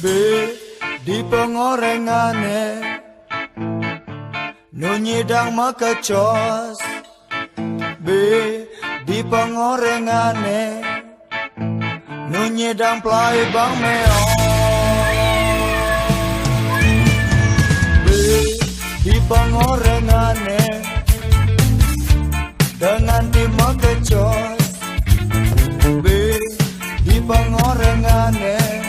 B di pengorengane nunyidang makecos. B di pengorengane nunyidang play bang meong. B di pengorengane dengan di makecos. B di pengorengane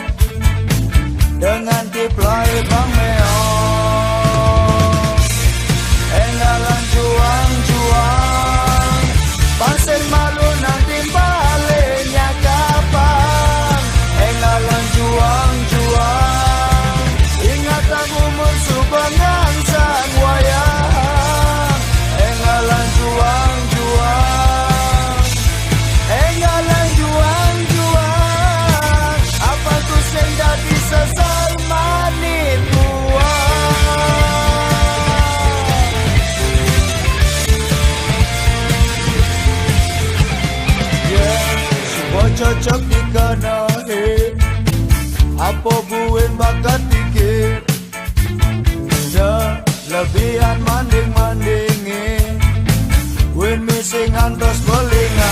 dengan di play bang meong. Engalan juang-juang paseng malu nanti baliknya kapan. Engalan juang-juang ingatan umur subangan sang wayang. Engalan juang-juang, engalan juang-juang, apa ku sing dadi sesal manis cocok dikanahe apa buin bakat dikir lebihan manding-mandingi win missing antos belingan.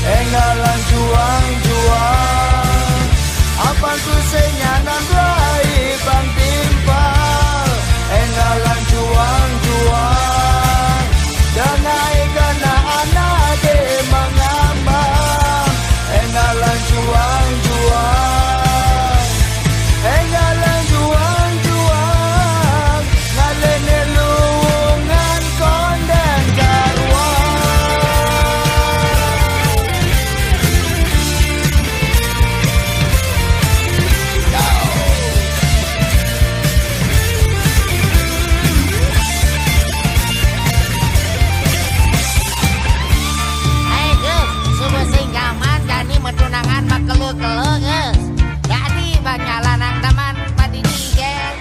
Engalan juang-juang apa ku senyanan rai bang timpal. Engalan juang-juang dan naik kena anak mengambang. Engalan juang-juang, engalan juang-juang, ngalene luwungan kondang karuan. Hai guys, subuh singgaman jani medunangan makelu-kelu guys. Jadi banyak lanang teman padi guys.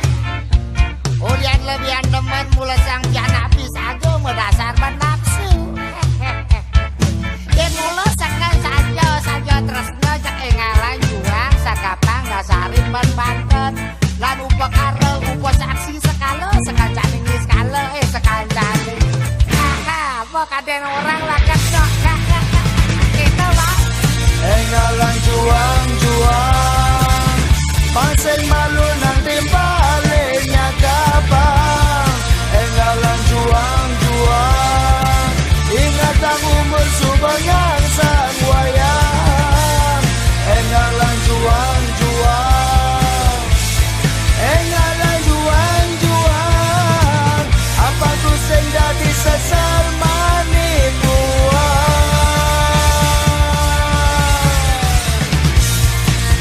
Ulian lebihan teman mulai sang jana aja mendasar bernafsu. Dan mulai sekan saja terus ngajak engalan juang sakapang dasarin ban banten. Lan upakara saksi sekala sekancane ini sekala sekancane. Haha, kaden orang lakat sok. Kita Pak. Engalan juang-juang paseng malu nang timbalenya kapang. Engalan juang-juang ingatan umur subangan sang wayang. Engalan juang-juang, engalan juang-juang, apa ku sing dadi sesal manis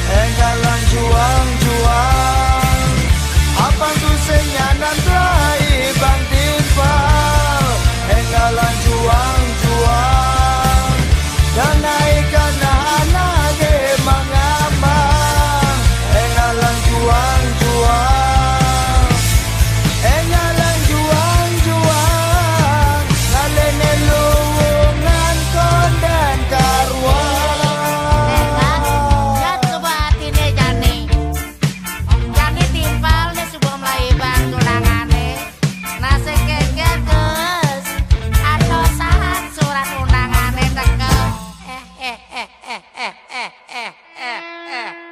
engalan juang-juang, apa tu senyanan rai bang timpal. Engalan juang-juang dan naik kena anak mengambang. Engalan juang-juang, engalan juang-juang, ngalene luwungan kondang karuan. Eh